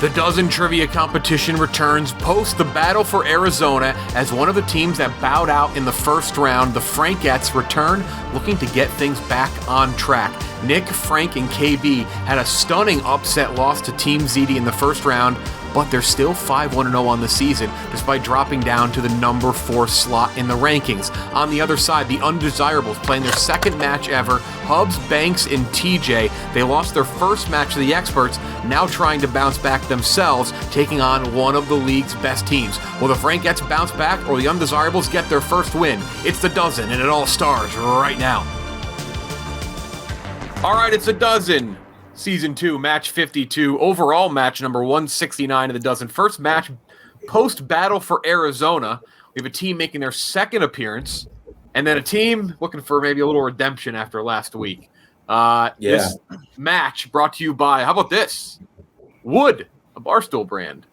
The Dozen Trivia Competition returns post the battle for Arizona as one of the teams that bowed out in the first round. The Frankettes return, looking to get things back on track. Nick, Frank, and KB had a stunning upset loss to Team ZD in the first round, but they're still 5-1-0 on the season, despite dropping down to the number 4 slot in the rankings. On the other side, the Undesirables playing their second match ever. Hubs, Banks, and TJ. They lost their first match to the Experts, now trying to bounce back themselves, taking on one of the league's best teams. Will the Frankettes bounce back, or the Undesirables get their first win? It's the Dozen, and it all starts right now. All right, it's a Dozen. Season 2, match 52, overall match number 169 of the Dozen. First match post-battle for Arizona. We have a team making their second appearance, and then a team looking for maybe a little redemption after last week. This match brought to you by, how about this? Wood, a Barstool brand.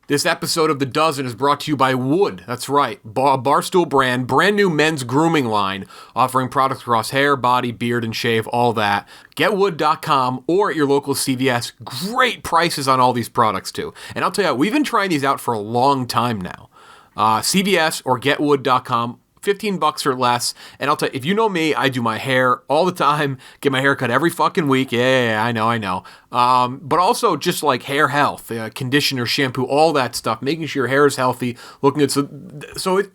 This episode of The Dozen is brought to you by Wood. That's right, Barstool brand, brand new men's grooming line, offering products across hair, body, beard, and shave, all that. GetWood.com or at your local CVS. Great prices on all these products, too. And I'll tell you, we've been trying these out for a long time now. CVS or GetWood.com. $15 or less, and I'll tell you, if you know me, I do my hair all the time, get my hair cut every fucking week. Yeah, I know. But also just like hair health, conditioner, shampoo, all that stuff, making sure your hair is healthy, looking at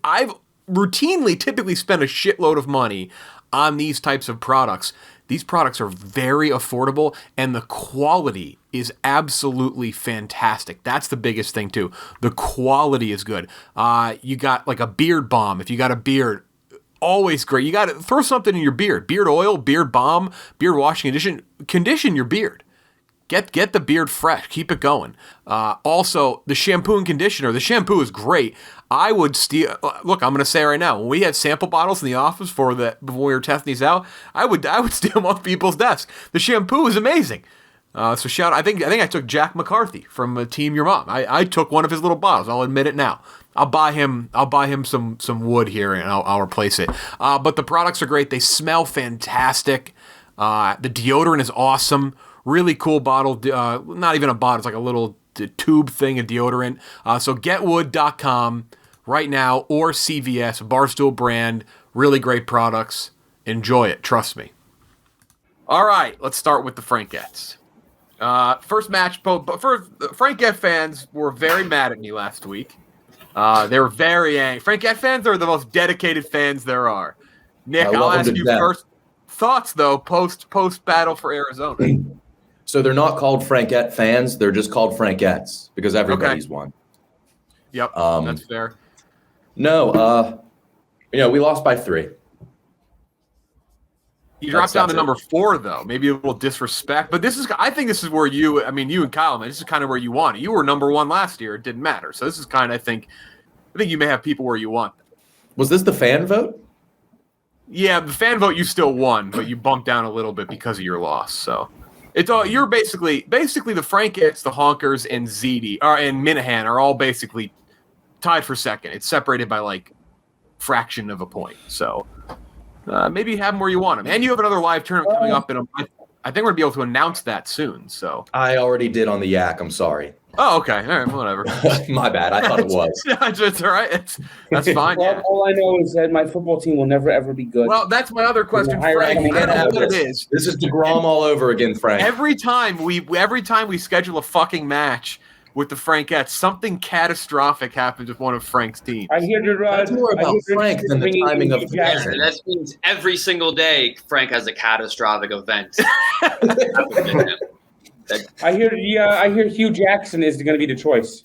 I've routinely typically spent a shitload of money on these types of products. These products are very affordable, and the quality is absolutely fantastic. That's the biggest thing, too. The quality is good. You got like a beard balm. If you got a beard, always great. You got to throw something in your beard. Beard oil, beard balm, beard washing condition your beard. Get the beard fresh. Keep it going. Also, the shampoo and conditioner. The shampoo is great. I would steal. Look, I'm going to say right now, when we had sample bottles in the office before we were testing these out, I would steal them off people's desks. The shampoo is amazing. So shout out. I think I took Jack McCarthy from Team Your Mom. I took one of his little bottles. I'll admit it now. I'll buy him some wood here and I'll replace it. But the products are great. They smell fantastic. The deodorant is awesome. Really cool bottle. Not even a bottle. It's like a little tube thing of deodorant. So getwood.com right now, or CVS, Barstool brand. Really great products. Enjoy it. Trust me. All right. Let's start with the Frankettes. First match. Frankette fans were very mad at me last week. They were very angry. Frankette fans are the most dedicated fans there are. Nick, I'll ask you first. Thoughts, though, post battle for Arizona. So they're not called Frankette fans. They're just called Frankettes because everybody's won. Yep, that's fair. No, we lost by 3. You dropped down to number 4, though. Maybe a little disrespect. But I think this is where you and Kyle, man, this is kind of where you want it. You were number 1 last year. It didn't matter. So this is kind of, I think you may have people where you want them. Was this the fan vote? Yeah, the fan vote you still won, but you bumped down a little bit because of your loss. So it's all you're basically the Frankettes, the Honkers, and ZD and Minahan are all basically tied for second. It's separated by like fraction of a point. So maybe you have them where you want them. And you have another live tournament coming up I think we're gonna be able to announce that soon. So I already did on the Yak. I'm sorry. Oh, okay. All right, whatever. My bad. I thought it was. It's all right. That's fine. Well, all I know is that my football team will never, ever be good. Well, that's my other question, Frank. I don't know what it is. This is DeGrom all over again, Frank. Every time we schedule a fucking match with the Frankettes, something catastrophic happens with one of Frank's teams. I hear that's more about Frank than the timing of the match. That means every single day Frank has a catastrophic event. I hear Hugh Jackson is going to be the choice.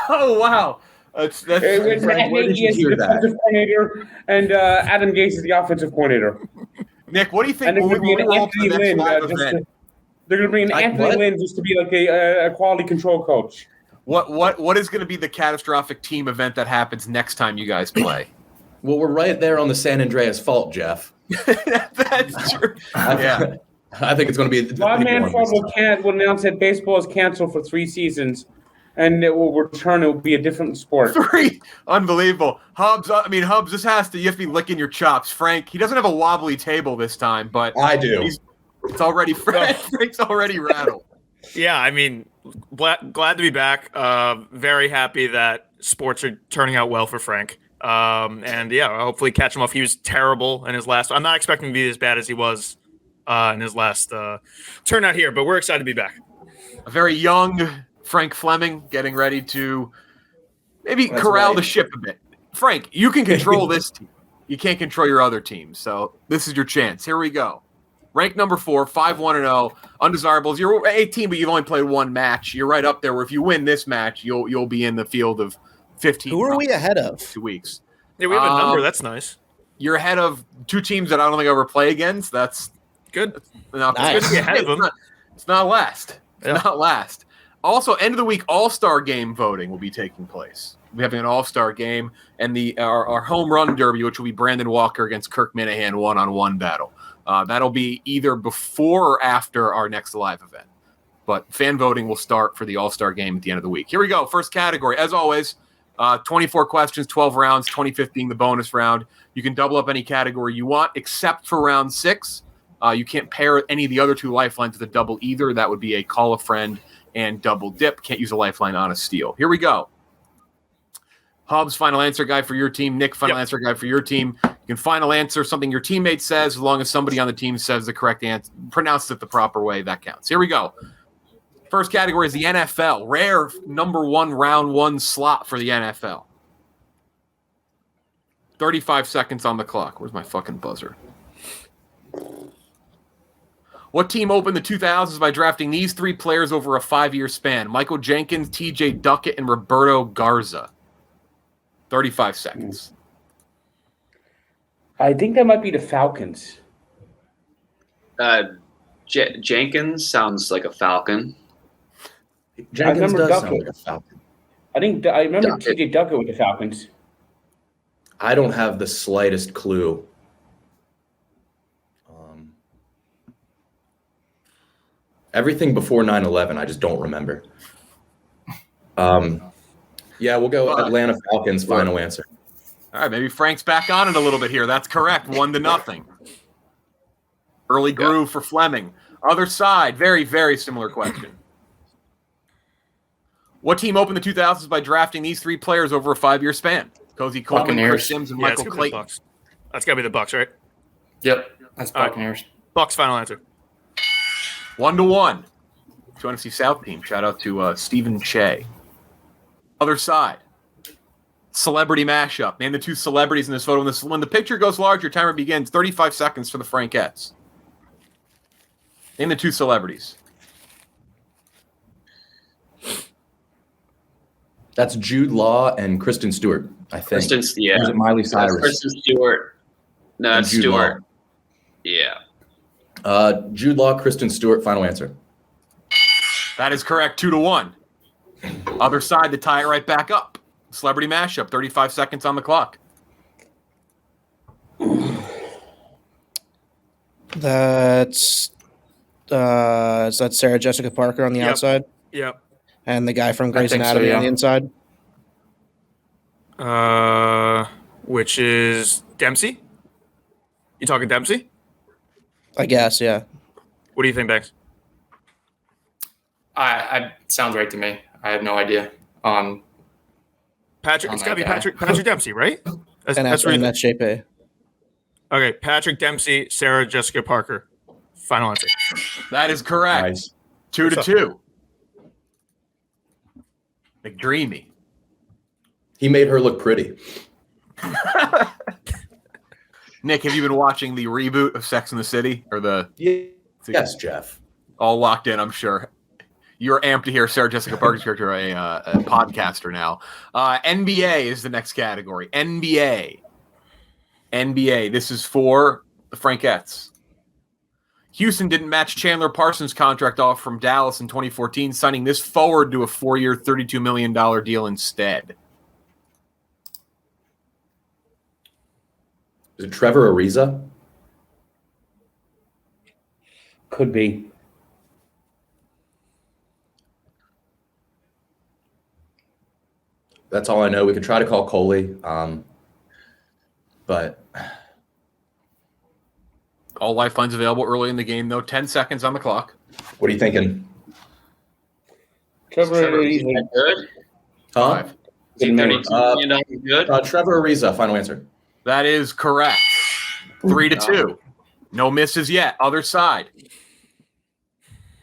Oh wow, that's Frank, where did you hear that? Defensive coordinator, and Adam Gase is the offensive coordinator. Nick, what do you think? And they're going to bring in Anthony Lynn. They're going to bring in Anthony Lynn just to be like a quality control coach. What is going to be the catastrophic team event that happens next time you guys play? Well, we're right there on the San Andreas fault, Jeff. That's true. Yeah. I think it's going to be. Bob Manfred will announce that baseball is canceled for 3 seasons, and it will return. It will be a different sport. 3, unbelievable. Hubs. You have to be licking your chops. Frank, he doesn't have a wobbly table this time, but I do. It's already Frank's already rattled. Yeah, I mean, glad to be back. Very happy that sports are turning out well for Frank. And yeah, hopefully catch him off. He was terrible in his last. I'm not expecting him to be as bad as he was in his last turnout here, but we're excited to be back. A very young Frank Fleming getting ready to maybe corral the ship a bit. Frank, you can control this team. You can't control your other teams. So this is your chance. Here we go. Rank number 4, 5-1-0, Undesirables. You're 18, but you've only played one match. You're right up there where if you win this match, you'll be in the field of 15. Who are we ahead of? 2 weeks. Yeah, we have a number. That's nice. You're ahead of 2 teams that I don't think I ever play against. That's good. Nice. It's good to be ahead of them. It's not last. Yeah. Not last. Also, end of the week All-Star game voting will be taking place. We're having an All-Star game and our home run derby, which will be Brandon Walker against Kirk Minahan one-on-one battle. That'll be either before or after our next live event. But fan voting will start for the All-Star game at the end of the week. Here we go. First category. As always, 24 questions, 12 rounds, 25th being the bonus round. You can double up any category you want, except for round 6. You can't pair any of the other 2 lifelines with a double either. That would be a call a friend and double dip. Can't use a lifeline on a steal. Here we go. Hubs, final answer guy for your team. Nick, final answer guy for your team. You can final answer something your teammate says, as long as somebody on the team says the correct answer, pronounces it the proper way, that counts. Here we go. First category is the NFL. Rare number 1 round 1 slot for the NFL. 35 seconds on the clock. Where's my fucking buzzer? What team opened the 2000s by drafting these 3 players over a 5-year span? Michael Jenkins, T.J. Duckett, and Roberto Garza. 35 seconds. I think that might be the Falcons. Jenkins sounds like a Falcon. Jenkins does Duckett. sound like a Falcon. I remember Duckett. T.J. Duckett with the Falcons. I don't have the slightest clue. Everything before 9/11, I just don't remember. Yeah, we'll go Atlanta Falcons. Final answer. All right, maybe Frank's back on it a little bit here. That's correct. 1-0. Early groove for Fleming. Other side, very, very similar question. What team opened the 2000s by drafting these 3 players over a 5-year span? Cozy Coleman, Chris Sims, and Michael Clayton. That's got to be the Bucks, right? Yep, that's Buccaneers. Bucks, final answer. 1-1. To NFC South team. Shout out to Stephen Ncaa. Other side. Celebrity mashup. Name the 2 celebrities in this photo. When the picture goes large, your timer begins. 35 seconds for the Frankettes. Name the 2 celebrities. That's Jude Law and Kristen Stewart, I think. Kristen, yeah. Or is it Miley Cyrus? Kristen Stewart. No, And it's Jude Stewart. Yeah. Jude Law, Kristen Stewart. Final answer. That is correct. 2-1. Other side to tie it right back up. Celebrity mashup. 35 seconds on the clock. That's is that Sarah Jessica Parker on the outside, Yep. and the guy from Grey's think so, Anatomy yeah. on the inside. Which is Dempsey? You talking Dempsey? I guess, yeah. What do you think, Banks? I sounds right to me. I have no idea. Patrick, Oh it's my got to be God. Patrick Dempsey, right? That's And where you- that's Shape. Okay, Patrick Dempsey, Sarah Jessica Parker. Final answer. That is correct. Nice. 2-2. McDreamy. He made her look pretty. Nick, have you been watching the reboot of Sex and the City? Or the Yes, Jeff. all locked in, I'm sure. You're amped to hear Sarah Jessica Parker's character, a podcaster now. NBA is the next category. NBA. This is for the Frankettes. Houston didn't match Chandler Parsons' contract off from Dallas in 2014, signing this forward to a 4-year, $32 million deal instead. Is it Trevor Ariza? Could be. That's all I know. We could try to call Coley, but All lifelines available early in the game, though. 10 seconds on the clock. what are you thinking? Trevor Ariza. Good. Huh? Five. Is he $32 million good? Trevor Ariza, final answer. That is correct. 3-2. No misses yet. Other side.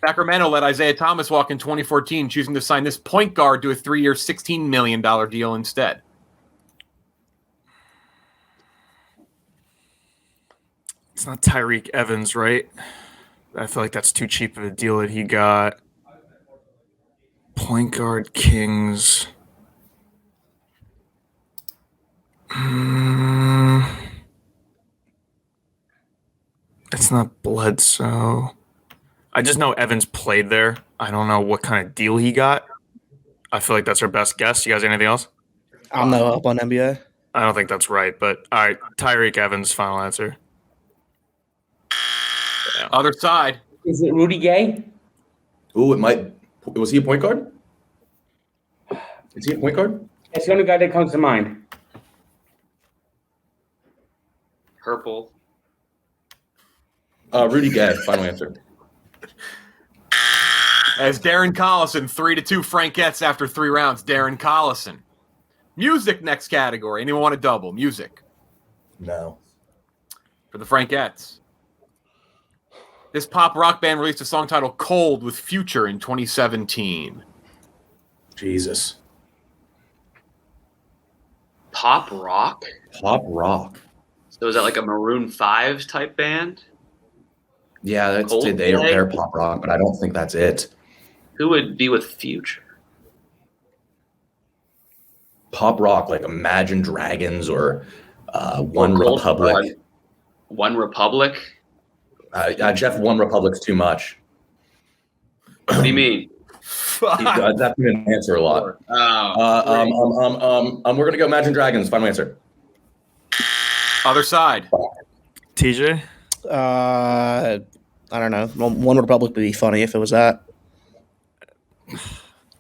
Sacramento let Isaiah Thomas walk in 2014, choosing to sign this point guard to a 3-year, $16 million deal instead. It's not Tyreek Evans, right? I feel like that's too cheap of a deal that he got. Point guard Kings. It's not Bledsoe. I just know Evans played there. I don't know what kind of deal he got. I feel like that's our best guess. You guys have anything else? I'm no up on NBA. I don't think that's right, but all right. Tyreek Evans, final answer. Yeah. Other side. Is it Rudy Gay? Ooh, it might. Was he a point guard? Is he a point guard? That's the only guy that comes to mind. Purple. Rudy Gay, final answer. As Darren Collison, 3-2 Frankettes after 3 rounds. Darren Collison. Music next category. Anyone want to double? Music. No. For the Frankettes. This pop rock band released a song titled Cold with Future in 2017. Jesus. Pop rock? Pop rock. So is that like a Maroon 5 type band? Yeah, they're pop rock, but I don't think that's it. Who would be with Future? Pop rock, like Imagine Dragons or One Republic. One Republic? Jeff, One Republic's too much. What do you mean? That's going to answer a lot. We're going to go Imagine Dragons. Final answer. Other side. TJ? I don't know. One Republic would be funny if it was that.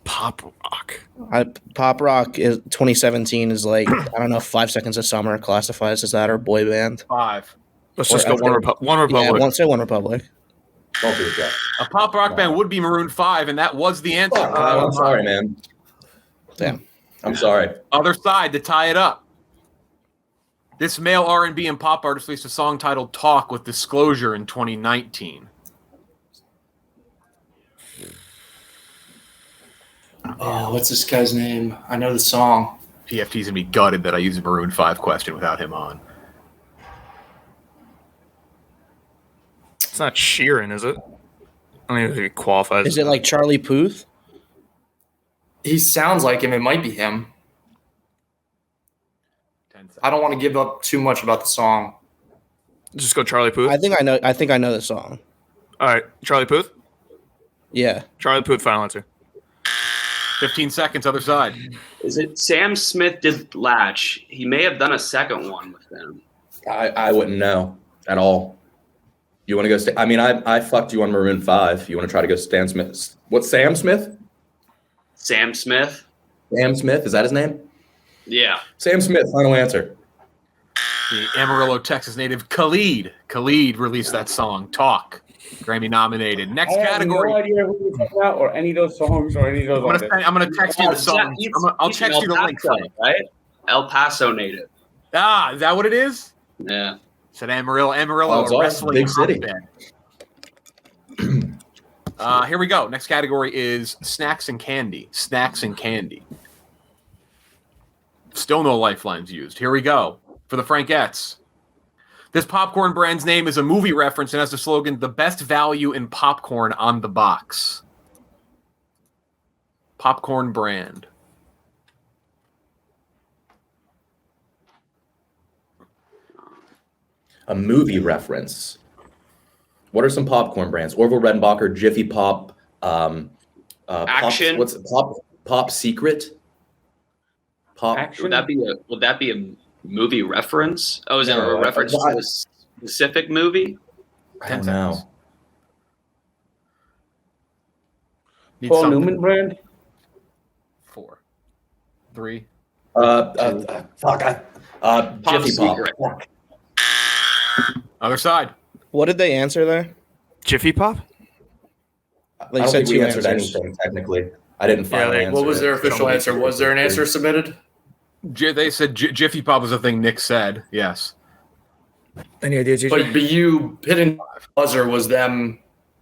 Pop rock. Pop rock is 2017 is like, I don't know if 5 Seconds of Summer classifies as that or boy band. 5. Let's just go One Republic. Yeah, I won't say One Republic. Don't do that. A pop rock band would be Maroon 5, and that was the answer. I'm sorry, man. Damn. I'm sorry. Other side to tie it up. This male R&B and pop artist released a song titled Talk with Disclosure in 2019. Oh, what's this guy's name? I know the song. PFT's going to be gutted that I used a Maroon 5 question without him on. It's not Sheeran, is it? I don't even think it qualifies. Is it like Charlie Puth? He sounds like him. It might be him. I don't want to give up too much about the song. Just go Charlie Puth? I think I know the song. All right. Charlie Puth? Yeah. Charlie Puth, final answer. 15 seconds, other side. Is it Sam Smith did Latch? He may have done a second one with them. I wouldn't know at all. You want to go? I fucked you on Maroon 5. You want to try to go Stan Smith? What's Sam Smith? Sam Smith? Sam Smith? Is that his name? Yeah. Sam Smith, final answer. The Amarillo, Texas native Khalid. Khalid released that song, Talk. Grammy nominated. Next category. I have no idea who you're talking about or any of those songs or any of those. I'm going to text you the song. I'll text you the link for it. Right? El Paso native. Ah, is that what it is? Yeah. Said Amarillo, Oh, a wrestling big city. hotbed. Here we go. Next category is snacks and candy. Snacks and candy. Still no lifelines used. Here we go. For the Frankettes. This popcorn brand's name is a movie reference and has the slogan, the best value in popcorn on the box. Popcorn brand. A movie reference. What are some popcorn brands? Orville Redenbacher, Jiffy Pop, Action. What's it? Pop Secret? Pop. Action? Would that be a movie reference? Oh, is it a reference to a specific movie? I don't know. Need Paul something. Newman brand? 4, 3. Jiffy Secret. Pop. Other side. What did they answer there? Jiffy Pop? I don't think we answered anything technically. I didn't final answer. What was their it, so official don't answer? make Was there an answer submitted? They said Jiffy Pop was the thing Nick said. Yes. Any ideas? But you hitting buzzer was them.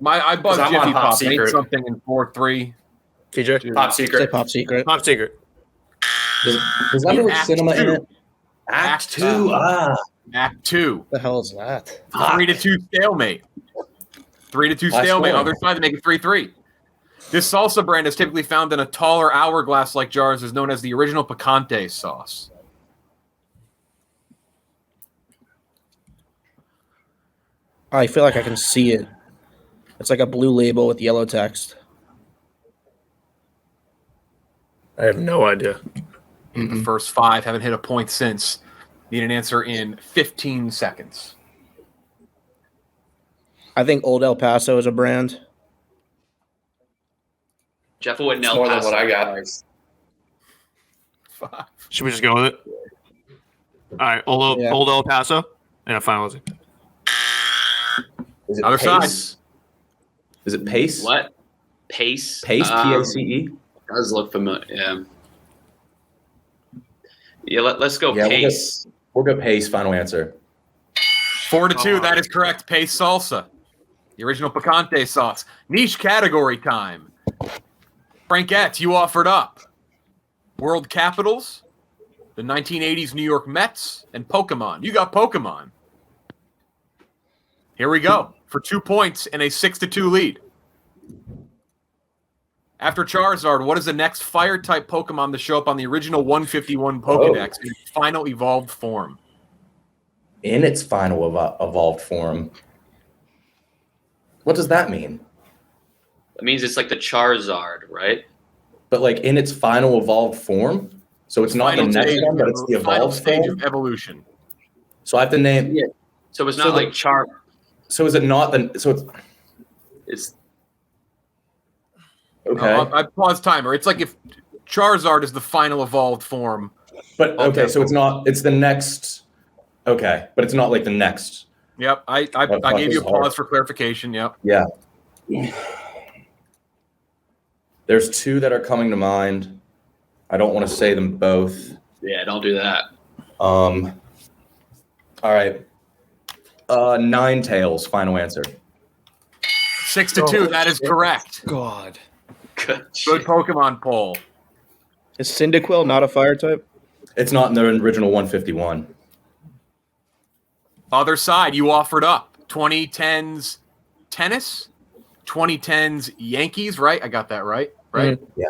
I buzzed 'Cause I'm on Jiffy Top Pop. Secret. Ain't something in 4-3. TJ? Top Say secret. Pop Secret. Top secret. Does that have Act cinema in two. it? Act 2. Act 2. The hell is that? 3-2 stalemate. 3-2 High stalemate. scoring. Other side, they make it 3-3. This salsa brand is typically found in a taller hourglass-like jars, is known as the original picante sauce. I feel like I can see it. It's like a blue label with yellow text. I have no idea. The first 5 haven't hit a point since. Need an answer in 15 seconds. I think Old El Paso is a brand. Jeff went It's El more than Paso. what I got. 5. Should we just go with it? All right, Old El Paso. Yeah, finalizing. Is it Other Pace? side. Is it Pace? What? Pace? Pace, P-A-C-E? Does look familiar. Yeah. Yeah, let's go Yeah, Pace. We'll go Pace, final answer. 4-2, that is correct. Pace salsa. The original picante sauce. Niche category time. Frankettes, you offered up. World Capitals, the 1980s New York Mets, and Pokemon. You got Pokemon. Here we go for 2 points and a 6-2 lead. After Charizard, what is the next fire-type Pokemon to show up on the original 151 Pokedex in its final evolved form? In its final evolved form. What does that mean? That means it's like the Charizard, right? But like in its final evolved form? So it's not the Final next stage one, but it's the final evolved stage form? of evolution. So I have to name... Yeah. So it's not So the- like Char. So is it not the... So it's... It's Okay. I pause timer. It's like if Charizard is the final evolved form. But okay, so it's not... It's the next... Okay, but it's not like the next... Yep, I fuck, gave this you a is hard. pause for clarification. Yep. Yeah. There's 2 that are coming to mind. I don't want to say them both. yeah. Don't do that. All right. Ninetales, final answer. 6-2, that is correct. God. Good. Good Pokemon poll. Is Cyndaquil not a fire type? It's not in the original 151. Other side, you offered up 2010s tennis, 2010s Yankees, right? I got that right, right? Yeah.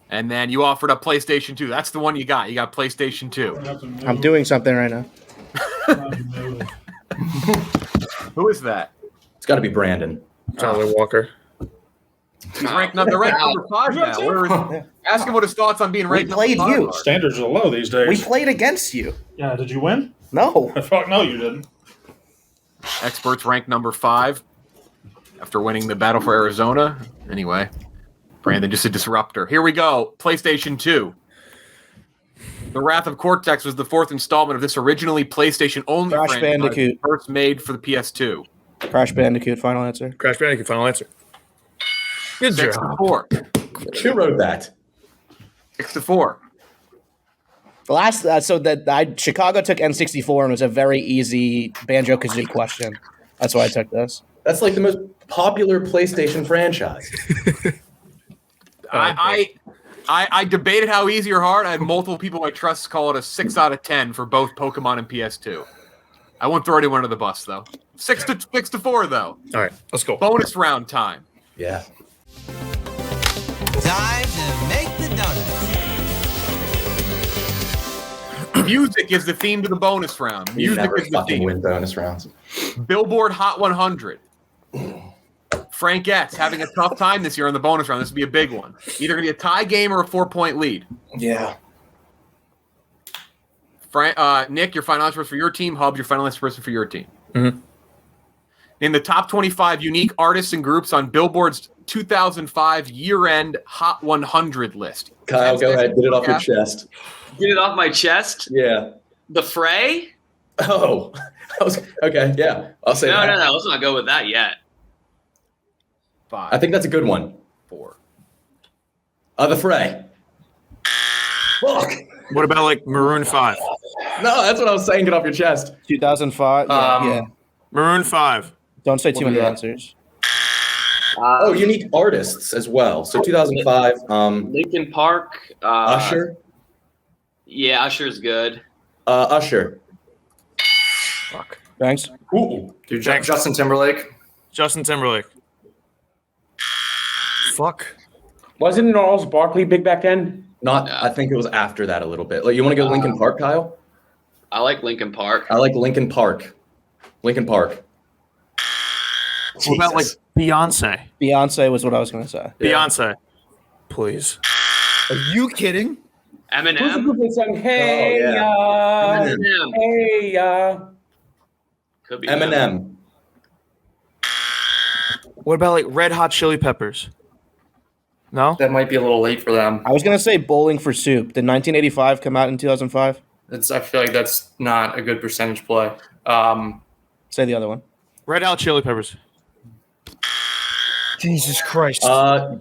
And then you offered up PlayStation 2. That's the one you got. You got PlayStation 2. I'm doing something right now. Who is that? It's got to be Brandon. Tyler Walker. He's ranked number 5 now. Ask him what his thoughts on being We ranked played number 5 you. are. Standards are low these days. We played against you. Yeah, did you win? No. Fuck no, you didn't. Experts ranked number 5 after winning the battle for Arizona. Anyway, Brandon just a disruptor. Here we go. PlayStation 2. The Wrath of Cortex was the 4th installment of this originally PlayStation-only Crash franchise, Bandicoot. first made for the PS2. Crash Bandicoot, final answer. Crash Bandicoot, final answer. Good job. 6-4. Who wrote that? 6-4. The last, Chicago took N64 and it was a very easy Banjo-Kazooie question. That's why I took this. That's like the most popular PlayStation franchise. I debated how easy or hard. I had multiple people I trust call it a 6 out of 10 for both Pokemon and PS2. I won't throw anyone under the bus though. 6-4 though. All right, let's go. Bonus round time. Yeah. Time to make the donuts. Music is the theme to the bonus round. You Music never is the fucking theme. win bonus rounds. Billboard Hot 100. Frankettes having a tough time this year on the bonus round. This would be a big one. Either going to be a tie game or a 4-point lead. Yeah. Nick, your final answer for your team. Hub, your final answer for your team. Mm-hmm. In the top 25 unique artists and groups on Billboard's 2005 year-end Hot 100 list. Kyle, go ahead. Get it off your chest. Get it off my chest. Yeah. The Fray? Oh. Okay, yeah. I'll say that. No. Let's not go with that yet. 5. I think that's a good one. 4. The Fray. Fuck. What about like Maroon 5? No, that's what I was saying. Get off your chest. 2005. Yeah. Maroon 5. Don't say too We'll do many that. answers. Oh, unique artists as well. So 2005. Linkin Park. Usher. Yeah, Usher's good. Usher. Fuck. Thanks. Ooh. Dude, Thanks. Justin Timberlake. Justin Timberlake. Fuck. Wasn't Gnarls Barkley big back then? Not. I think it was after that a little bit. Like, you want to go Linkin Park, Kyle? I like Linkin Park. I like Linkin Park. Linkin Park. What about like Jesus. Beyonce? Beyonce was what I was going to say. Yeah. Beyonce. Please. Are you kidding? Who's the Eminem. group that sang Hey Oh, yeah. Ya, Eminem. Hey Ya? Could be Eminem. What about like Red Hot Chili Peppers? No? That might be a little late for them. I was going to say Bowling for Soup. Did 1985 come out in 2005? I feel like that's not a good percentage play. Say the other one. Red Hot Chili Peppers. Jesus Christ.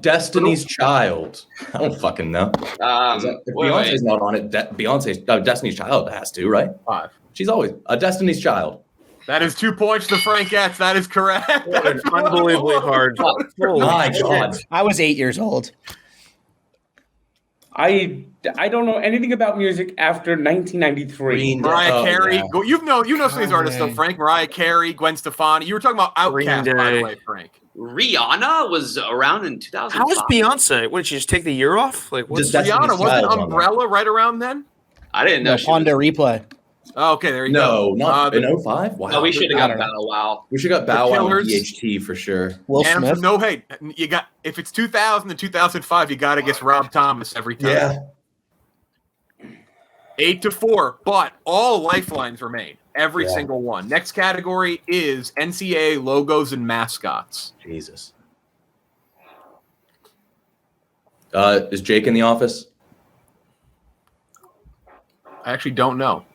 Destiny's Child. I don't fucking know. If Beyonce's not on it, Beyonce's Destiny's Child has to, right? 5. She's always a Destiny's Child. That is 2 points to Frankettes. That is correct. Unbelievably hard. My God. I was 8 years old. I don't know anything about music after 1993. Green Day. Mariah Oh, Carey. yeah. You know some of these artists though, Frank. Mariah Carey, Gwen Stefani. You were talking about Outkast, Green by Day. the way, Frank. Rihanna was around in 2005. How was Beyonce? What did she just take the year off? Like what's Just Destiny's Rihanna wasn't Child's on Umbrella right around then? I didn't know. No, she Honda was, Replay. Oh, okay, there you No, go. not The in 05? Wow. no, we should have I got don't Bow Wow. We should have got Bow Wow and Killers. DHT for sure. Will Adam, Smith. no, hey, you got if it's 2000 to 2005, you got to guess Rob Thomas every time. Yeah. 8-4, but all lifelines remain. Every Yeah. single one. Next category is NCAA logos and mascots. Jesus. Is Jake in the office? I actually don't know.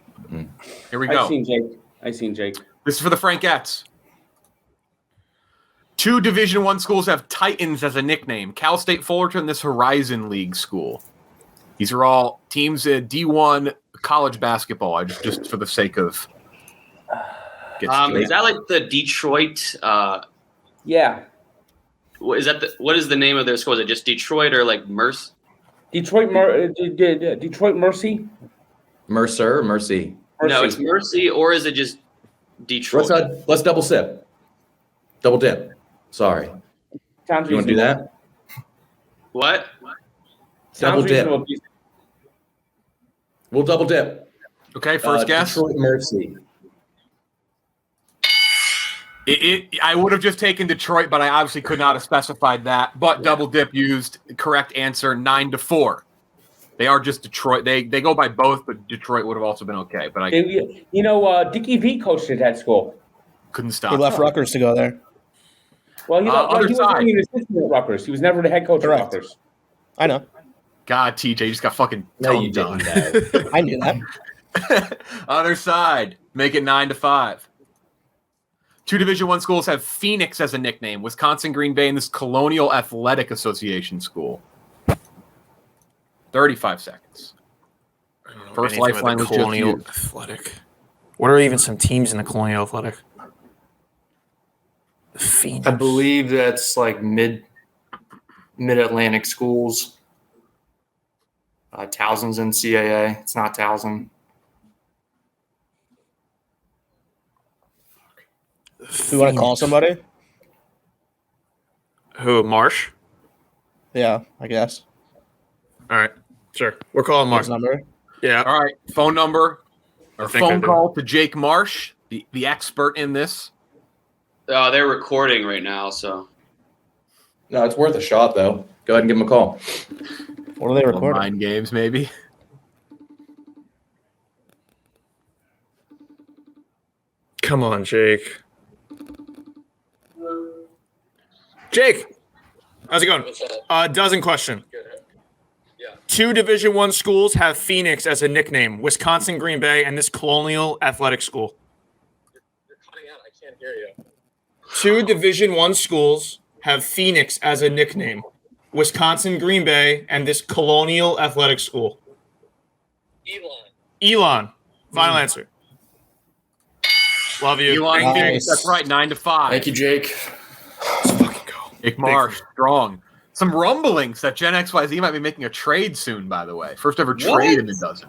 Here we I go. seen Jake. This is for the Frankettes. 2 Division I schools have Titans as a nickname. Cal State Fullerton, this Horizon League school. These are all teams in D1 college basketball. I just for the sake of Is that like the Detroit? Yeah, What is the name of their school? Is it just Detroit or like Mercy? Detroit Mercy. Mercy. No, it's Mercy, or is it just Detroit? Let's double sip. Double dip. Sorry. Sounds You want to do reasonable. that? What? Double Sounds dip. reasonable. We'll double dip. Okay, first guess. Detroit Mercy. I would have just taken Detroit, but I obviously could not have specified that. But Double Dip used correct answer 9-4. They are just Detroit. They go by both, but Detroit would have also been okay. But I Dickie V coached at that school. couldn't He stop. left Rutgers to go there. Well, he Other was side. only an assistant at Rutgers. He was never the head coach Correct. at Rutgers. I know. God, TJ, you just got fucking No, tongue you done. didn't. I knew that. Other side, make it 9-5. 2 Division I schools have Phoenix as a nickname. Wisconsin, Green Bay, and this Colonial Athletic Association school. 35 seconds. First Anything with lifeline the was just Colonial used. Athletic. What are even some teams in the Colonial Athletic? The Phoenix. I believe that's like mid-Atlantic schools. Towson's Ncaa. It's not Towson. You want to call somebody? Who? Marsh? Yeah, I guess. All right, sure. We're calling Marsh. His number. Yeah. All right, phone number or I think I phone do. call to Jake Marsh, the expert in this. They're recording right now, so No, it's worth a shot, though. Go ahead and give him a call. What are they Little recording? mind games, maybe. Come on, Jake. Jake, how's it going? Dozen question. 2 Division I schools have Phoenix as a nickname. Wisconsin, Green Bay, and this Colonial Athletic School. You're cutting out. I can't hear you. 2 Division I schools have Phoenix as a nickname. Wisconsin, Green Bay, and this colonial athletic school. Elon. Final answer. Love you. Elon Thank you. Phoenix, that's right, 9-5. Thank you, Jake. Let's fucking go. Nick Marsh, strong. Some rumblings that Gen XYZ might be making a trade soon, by the way. First ever trade in a dozen.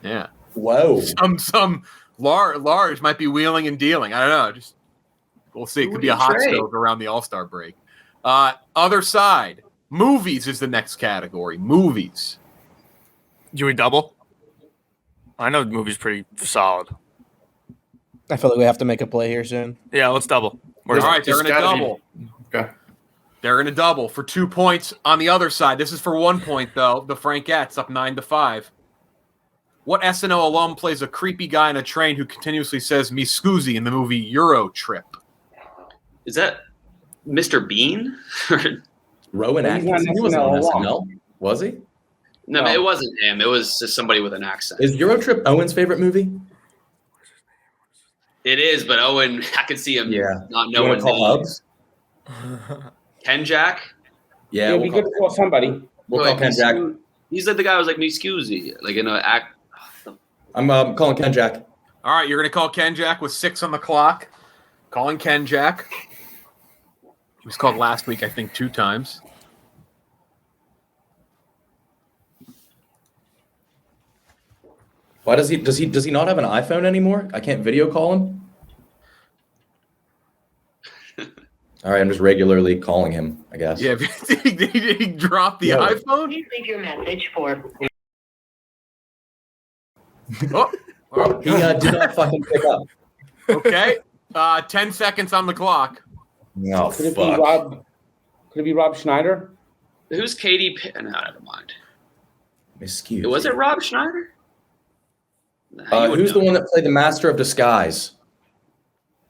Yeah. Whoa. Some large might be wheeling and dealing. I don't know. Just we'll see. It could be a hot stove around the All-Star break. Other side. Movies is the next category. Movies. Do we double? I know the movie's pretty solid. I feel like we have to make a play here soon. Yeah, let's double. All right, they're It's going to gotta be- double. Okay. They're going to double for 2 points on the other side. This is for 1 point, though. The Frankettes up 9-5. What SNL alum plays a creepy guy on a train who continuously says "me scusi" in the movie Euro Trip? Is that Mr. Bean? Rowan He's not Atkinson. He wasn't SNL on alum. SNL, was he? No, it wasn't him. It was just somebody with an accent. Is Eurotrip Owen's favorite movie? It is, but Owen, I could see him not You want knowing to call Hubs? Ken Jack. Yeah, It'd be good to call somebody. we'll call Ken Jack. He's like the guy who was like, me scusi, like in an act. I'm calling Ken Jack. All right, you're going to call Ken Jack with 6 on the clock. Calling Ken Jack. He was called last week, I think, 2 times. Why does he not have an iPhone anymore? I can't video call him. All right, I'm just regularly calling him, I guess. Yeah, did he drop the iPhone? Please leave your message for. Oh, He did not fucking pick up. okay. 10 seconds on the clock. Oh, Could it be fuck. Rob? Could it be Rob Schneider? Who's Katie? No, never mind. Excuse Was me. it Rob Schneider? Nah, you would Who's the know. one that played the Master of Disguise?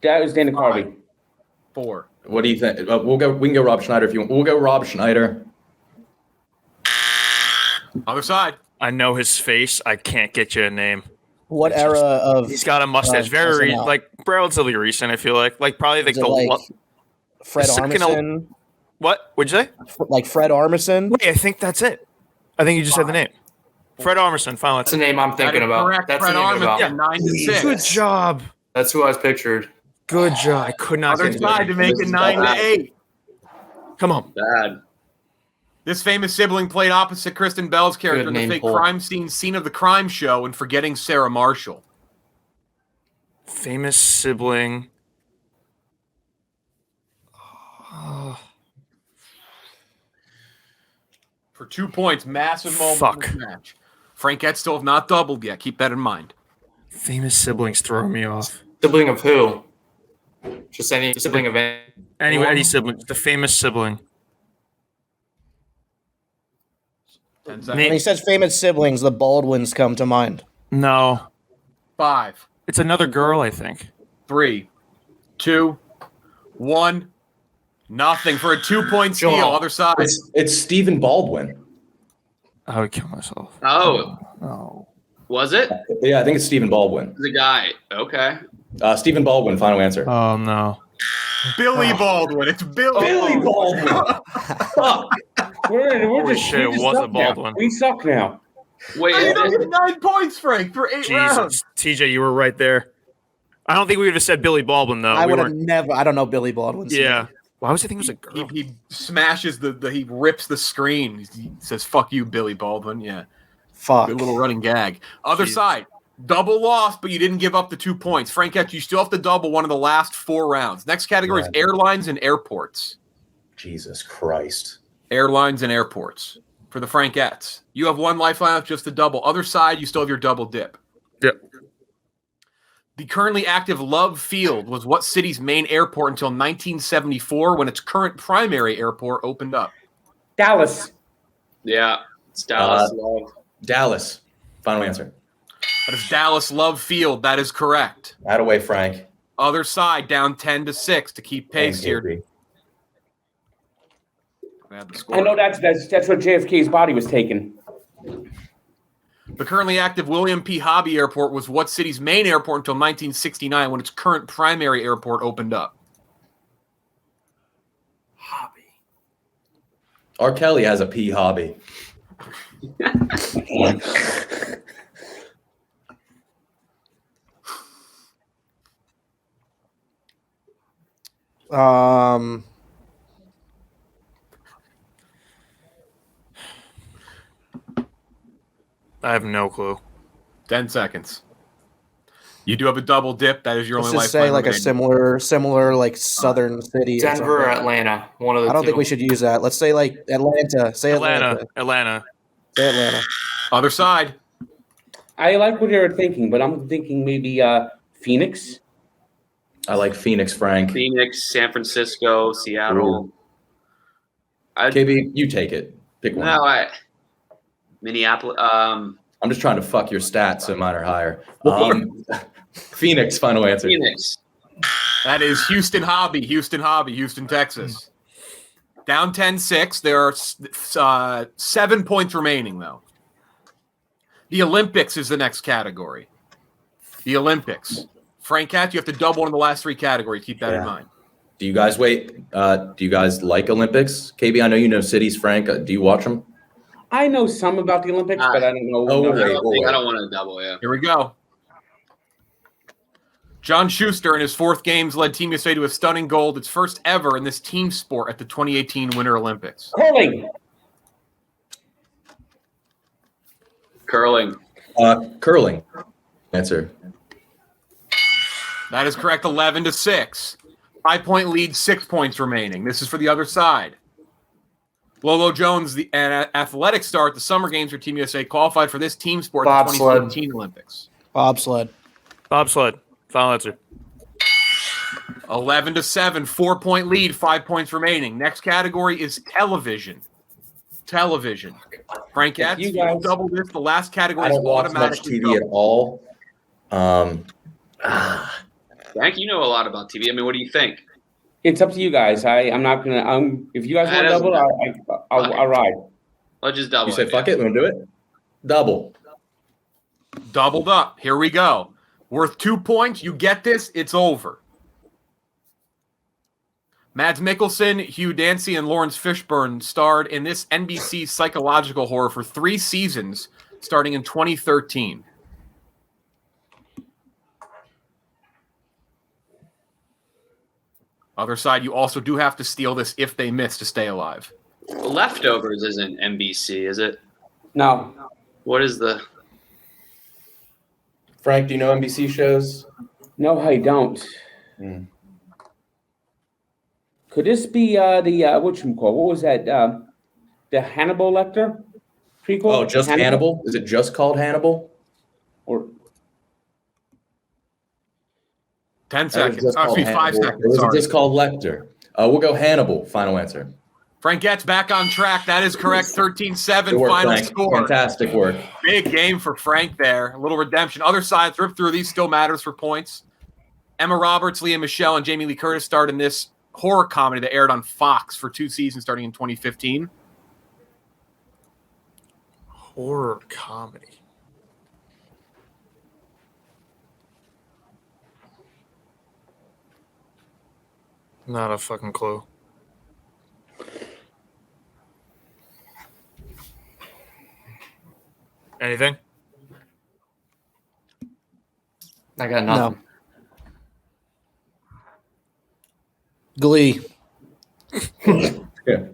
That was Dana Carvey. 4. What do you think? We can go Rob Schneider if you want. We'll go Rob Schneider. Other side. I know his face. I can't get you a name. What era of? He's got a mustache. Very SNL? like relatively recent. I feel like probably like Is it the like Fred the second Armisen? what? What'd you say? Like Fred Armisen? Wait, I think that's it. I think you just said the name. Fred Armisen. Final That's answer. the name I'm That thinking is about. correct. That's Fred the name Armisen, about. 9-6. Good job. That's who I was pictured. Good job. I could not Other get side to make it 9-8. Come on. Bad. This famous sibling played opposite Kristen Bell's character Good in the name fake pull. crime scene of the crime show and Forgetting Sarah Marshall. Famous sibling. For 2 points, massive moment Fuck. in this match. Frankettes still have not doubled yet. Keep that in mind. Famous siblings throwing me off. Sibling of who? Just any sibling of any. Anyway, any sibling. The famous sibling. 10 When seconds. he says famous siblings, the Baldwins come to mind. No. 5, It's another girl, I think. 3, 2, 1. Nothing for a 2-point steal. Joel. Other side. It's Stephen Baldwin. I would kill myself. Oh, Oh. was it? Yeah, I think it's Stephen Baldwin. The guy. Okay. Stephen Baldwin. Final answer. Oh no. Billy Baldwin. It's Billy. Baldwin. We're Holy just, shit, we it just was suck a Baldwin. Now. We suck now. Wait, Oh, you is don't it- get 9 points, Frank, for 8 rounds. Jesus. TJ, you were right there. I don't think we would have said Billy Baldwin though. I We would have weren't- never. I don't know Billy Baldwin's Yeah. name. Why was I thinking it was a girl? He smashes he rips the screen. He says, "Fuck you, Billy Baldwin." Yeah, Fuck. good little running gag. Other Jesus. side, double loss, but you didn't give up the 2 points. Frankettes, you still have to double one of the last 4 rounds. Next category is airlines and airports. Jesus Christ. Airlines and airports for the Frankettes. You have 1 lifeline left, just to double. Other side, you still have your double dip. Yep. The currently active Love Field was what city's main airport until 1974 when its current primary airport opened up? Dallas. Yeah. It's Dallas Love. Dallas. Final answer. That is Dallas Love Field. That is correct. Out away, Frank. Other side down 10-6 to keep pace Thanks, here. JP. I know that's where JFK's body was taken. The currently active William P. Hobby Airport was what city's main airport until 1969 when its current primary airport opened up? R. Kelly has a pee hobby. I have no clue. 10 seconds. You do have a double dip. That is your Let's only just say lifeline like a remaining. similar like southern city. Denver or something. Atlanta. One of the I don't two. think we should use that. Let's say like Atlanta. Say Atlanta. Atlanta. Say Atlanta. Other side. I like what you're thinking, but I'm thinking maybe Phoenix. I like Phoenix, Frank. Phoenix, San Francisco, Seattle. KB, you take it. Pick one. No, Minneapolis. I'm just trying to fuck your stats so mine are higher. Phoenix, final answer. Phoenix. That is Houston, Texas. Down 10-6. There are 7 points remaining, though. The Olympics is the next category. The Olympics. Frankettes, you have to double in the last 3 categories. Keep that in mind. Do you guys do you guys like Olympics? KB, I know you know cities. Frank, do you watch them? I know some about the Olympics, but I don't know. I don't want to double, yeah. Here we go. John Schuster, in his 4th games, led Team USA to a stunning gold. Its first ever in this team sport at the 2018 Winter Olympics. Curling. Curling. Answer. That is correct. 11-6. 5-point lead. 6 points remaining. This is for the other side. Lolo Jones, an athletic star at the Summer Games for Team USA, qualified for this team sport at the 2017 Olympics. Bobsled. Final answer. 11-7. 4-point lead. 5 points remaining. Next category is television. Frankettes, you guys double this. The last category is automatically TV at all. Frank, you know a lot about TV. I mean, what do you think? It's up to you guys. I'm not gonna. If you guys want to double, I'll ride. Let's just double. You say fuck it. We'll do it. Double. Doubled up. Here we go. Worth 2 points. You get this. It's over. Mads Mikkelsen, Hugh Dancy, and Lawrence Fishburne starred in this NBC psychological horror for 3 seasons, starting in 2013. Other side, you also do have to steal this if they miss to stay alive. Leftovers isn't NBC, is it? No. What is the... Frank, do you know NBC shows? No, I don't. Could this be the what was that? The Hannibal Lecter prequel? Oh, just Hannibal? Is it just called Hannibal? Or 10 seconds. Actually, 5 seconds. Or was it just called Lecter? We'll go Hannibal. Final answer. Frankettes back on track. That is correct. 13-7 Work, final Frank. score. Fantastic work. Big game for Frank there. A little redemption. Other sides, rip through these, still matters for points. Emma Roberts, Leah Michelle, and Jamie Lee Curtis starred in this horror comedy that aired on Fox for 2 seasons starting in 2015. Horror comedy. Not a fucking clue. Anything? I got nothing. No. Glee. Yeah.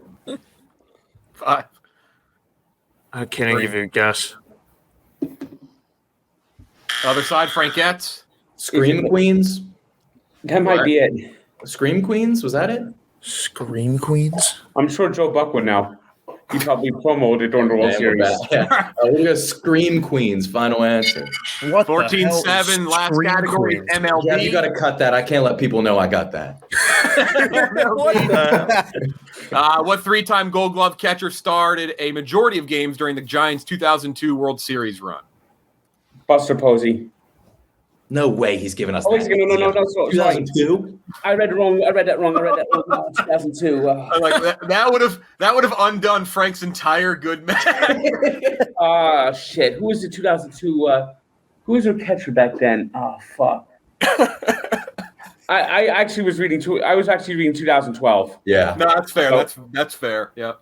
5. I can't even give you a guess. Other side, Frankettes. Scream Queens? that might be it. Scream Queens? Was that it? Scream Queens? I'm sure Joe Buck would know. He probably promoted it during the World Series. Yeah. We'll go Scream Queens. Final answer. What 14-7. Last category is MLB. Yeah, you got to cut that. I can't let people know I got that. What 3-time Gold Glove catcher starred in a majority of games during the Giants' 2002 World Series run? Buster Posey. No way he's giving us Oh, that. no. 2002? I read that wrong. 2002. That would have undone Frank's entire good match. Shit. Who was the 2002? Who was their catcher back then? Oh, fuck. I actually was reading. I was actually reading 2012. Yeah. No, that's fair. So- That's fair. Yeah.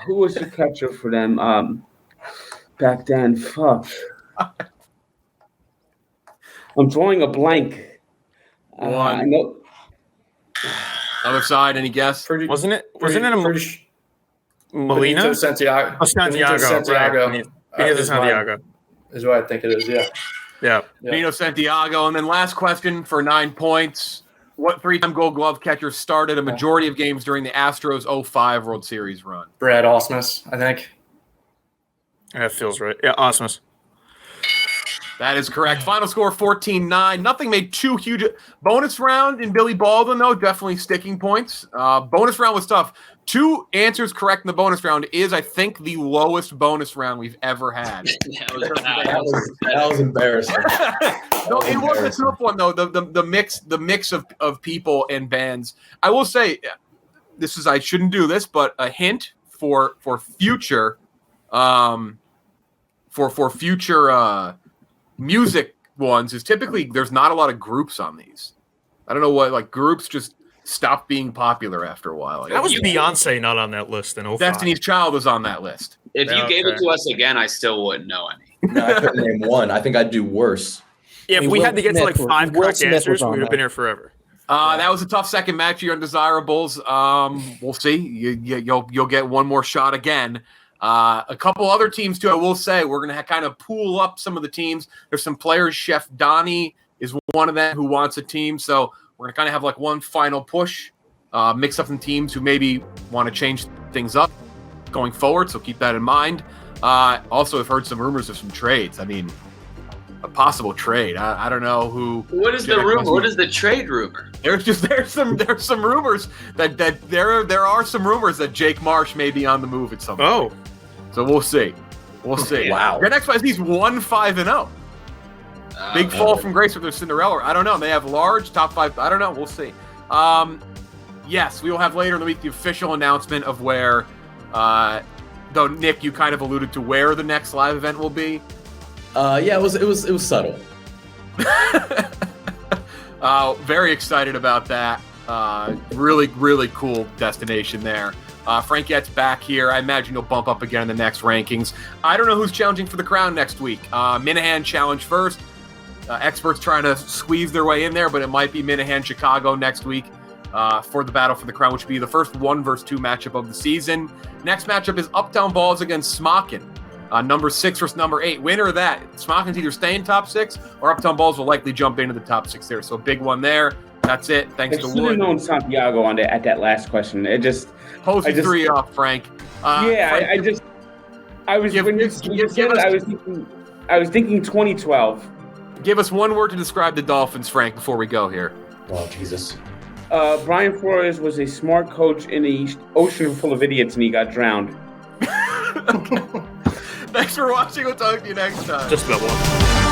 Who was the catcher for them? Back then, fuck. I'm drawing a blank. One. I know. Other side, any guess? Wasn't it Molina? Benito Santiago. Oh, Santiago. Benito Santiago. Right. Benito Santiago. Is what I think it is. Yeah. Yeah. Yeah. Nino Santiago. And then last question for 9 points. What 3-time Gold Glove catcher started a majority of games during the Astros 05 World Series run? Brad Ausmus, I think. That feels right. Yeah, Osmus. That is correct. Final score 14-9. Nothing made too huge. Bonus round in Billy Baldwin, though, definitely sticking points. Bonus round was tough. 2 answers correct in the bonus round is, I think, the lowest bonus round we've ever had. That was embarrassing. No, it was a tough one, though. The mix of people and bands. I will say, I shouldn't do this, but a hint for future music ones is typically there's not a lot of groups on these. I don't know what, like, groups just stopped being popular after a while. Like, That was Beyonce not on that list in 05. Destiny's Child was on that list. If you gave it to us again, I still wouldn't know any. No, I couldn't name one. I think I'd do worse. Yeah, if mean, we Will had to get to like Smith 5 Will correct Smith was answers, we on would have that. been here forever. That was a tough second match for your Undesirables. We'll see. You'll get one more shot again. A couple other teams too. I will say we're gonna kind of pool up some of the teams. There's some players. Chef Donnie is one of them who wants a team. So we're gonna kind of have like one final push, mix up some teams who maybe want to change things up going forward. So keep that in mind. Also, I've heard some rumors of some trades. I mean, a possible trade. I don't know who. What is the rumor? What is the trade rumor? There's some rumors that there are some rumors that Jake Marsh may be on the move at some point. Oh, So we'll see. We'll see. Wow. Their next one is he's 1-5-0. Big fall from grace with their Cinderella. I don't know. They have large top 5. I don't know. We'll see. Yes, we will have later in the week the official announcement of where. Though Nick, you kind of alluded to where the next live event will be. Yeah, it was subtle. Very excited about that. Really, really cool destination there. Frankettes back here. I imagine he'll bump up again in the next rankings. I don't know who's challenging for the crown next week. Minahan challenge first. Experts trying to squeeze their way in there, but it might be Minahan Chicago next week for the battle for the crown, which would be the first 1-versus-2 matchup of the season. Next matchup is Uptown Balls against Smockin. Number 6 versus number 8. Winner of that. Smockin's either stay in top 6 or Uptown Balls will likely jump into the top 6 there. So a big one there. That's it. Thanks I to should have Wood. known Santiago at that last question. It just Posing 3 off, Frank. Frank, I was thinking 2012. Give us one word to describe the Dolphins, Frank, before we go here. Oh, Jesus. Brian Flores was a smart coach in an ocean full of idiots, and he got drowned. Thanks for watching. We'll talk to you next time. just about one.